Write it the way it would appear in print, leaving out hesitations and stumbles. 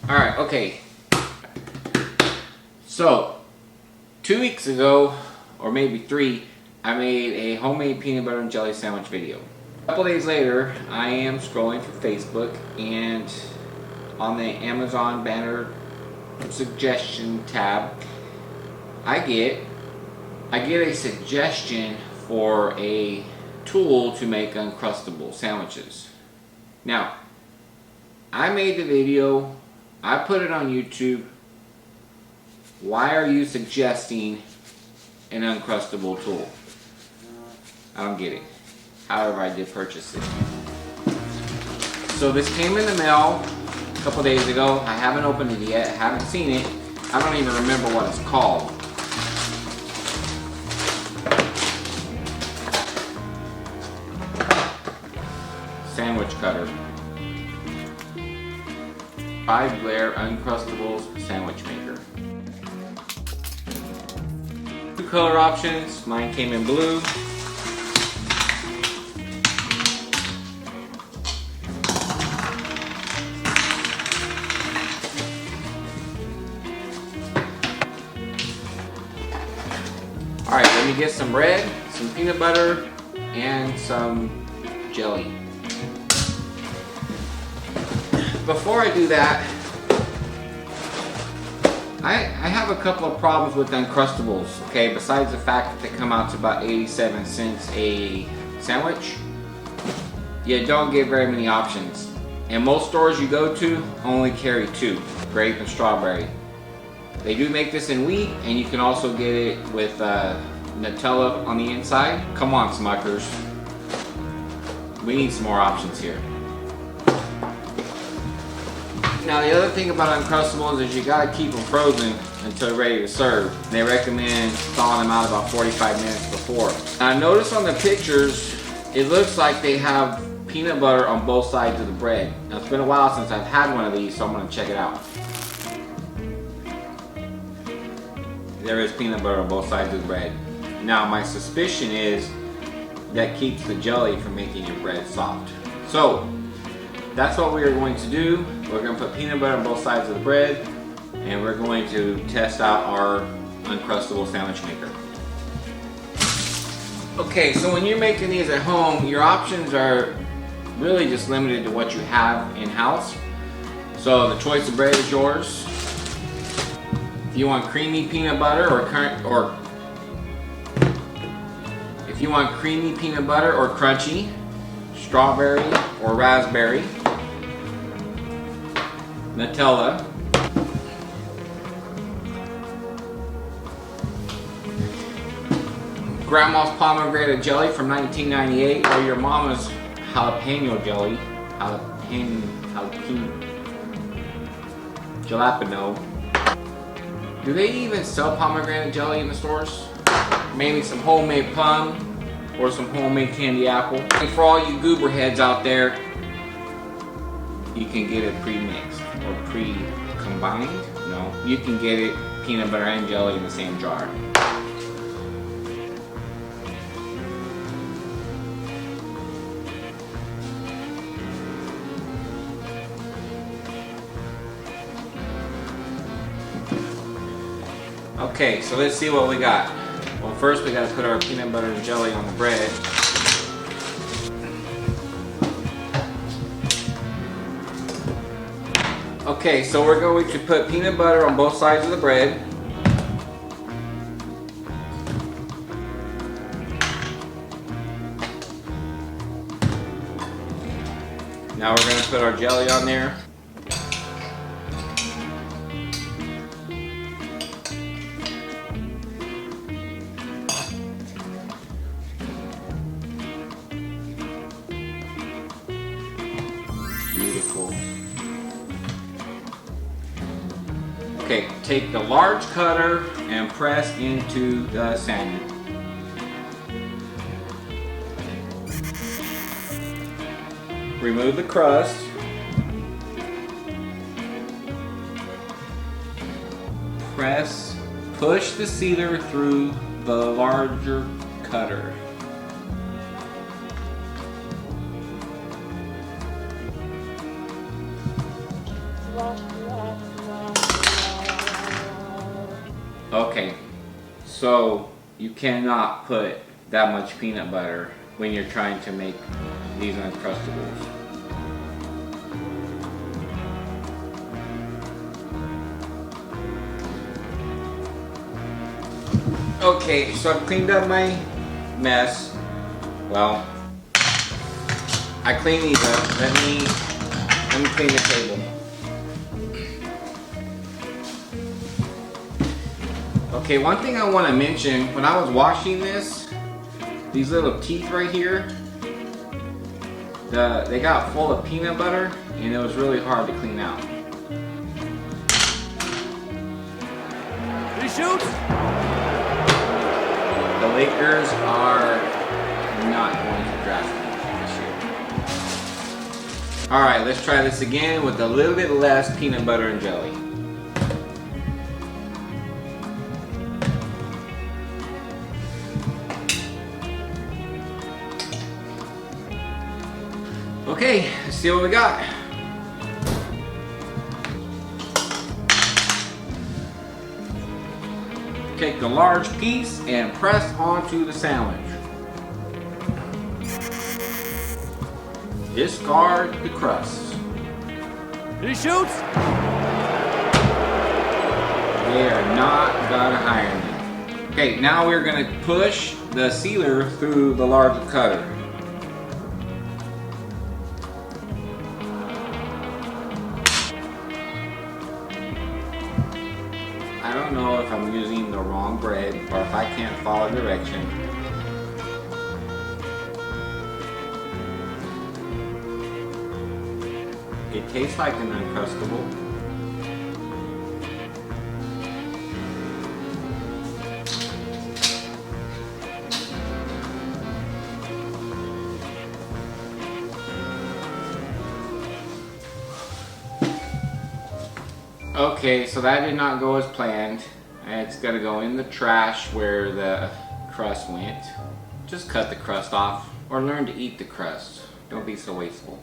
Alright, okay. So, 2 weeks ago, or maybe 3, I made a homemade peanut butter and jelly sandwich video. A couple days later, I am scrolling through Facebook, and on the Amazon banner suggestion tab, I get a suggestion for a tool to make Uncrustable sandwiches. Now, I made the video, I put it on YouTube. Why are you suggesting an Uncrustable tool? I don't get it. However, I did purchase it. So this came in the mail a couple days ago. I haven't opened it yet, haven't seen it. I don't even remember what it's called. Sandwich cutter. 5-layer Uncrustables sandwich maker. 2 color options. Mine came in blue. Alright, let me get some bread, some peanut butter, and some jelly. Before I do that, I have a couple of problems with Uncrustables, okay? Besides the fact that they come out to about 87 cents a sandwich, you don't get very many options. And most stores you go to only carry 2, grape and strawberry. They do make this in wheat, and you can also get it with Nutella on the inside. Come on, Smuckers. We need some more options here. Now the other thing about Uncrustables is you gotta keep them frozen until ready to serve. They recommend thawing them out about 45 minutes before. Now notice on the pictures, it looks like they have peanut butter on both sides of the bread. Now it's been a while since I've had one of these, so I'm gonna check it out. There is peanut butter on both sides of the bread. Now my suspicion is that keeps the jelly from making your bread soft. So that's what we are going to do. We're going to put peanut butter on both sides of the bread, and we're going to test out our Uncrustable sandwich maker. Okay, so when you're making these at home, your options are really just limited to what you have in-house. So the choice of bread is yours. If you want creamy peanut butter or if you want creamy peanut butter or crunchy, strawberry or raspberry, Nutella, Grandma's pomegranate jelly from 1998, or your mama's jalapeno jelly, jalapeno. Do they even sell pomegranate jelly in the stores? Maybe some homemade plum or some homemade candy apple. And for all you goober heads out there, you can get it pre-mixed or pre-combined. No, you can get it peanut butter and jelly in the same jar. Okay, so let's see what we got. Well, first we got to put our peanut butter and jelly on the bread. Okay, so we're going to put peanut butter on both sides of the bread. Now we're going to put our jelly on there. Beautiful. Okay, take the large cutter and press into the sandwich. Remove the crust. Push the sealer through the larger cutter. Okay, so you cannot put that much peanut butter when you're trying to make these Uncrustables. Okay, so I've cleaned up my mess. Well, I cleaned these up. Let me clean the table. Okay, one thing I want to mention, when I was washing this, these little teeth right here, they got full of peanut butter and it was really hard to clean out. Did he shoot? The Lakers are not going to draft me this year. Alright, let's try this again with a little bit less peanut butter and jelly. Okay, let's see what we got. Take the large piece and press onto the sandwich. Discard the crust. Did he shoot? They are not gonna hire me. Okay, now we're gonna push the sealer through the large cutter. I don't know if I'm using the wrong bread or if I can't follow direction. It tastes like an Uncrustable. Okay, so that did not go as planned. It's gonna go in the trash where the crust went. Just cut the crust off or learn to eat the crust. Don't be so wasteful.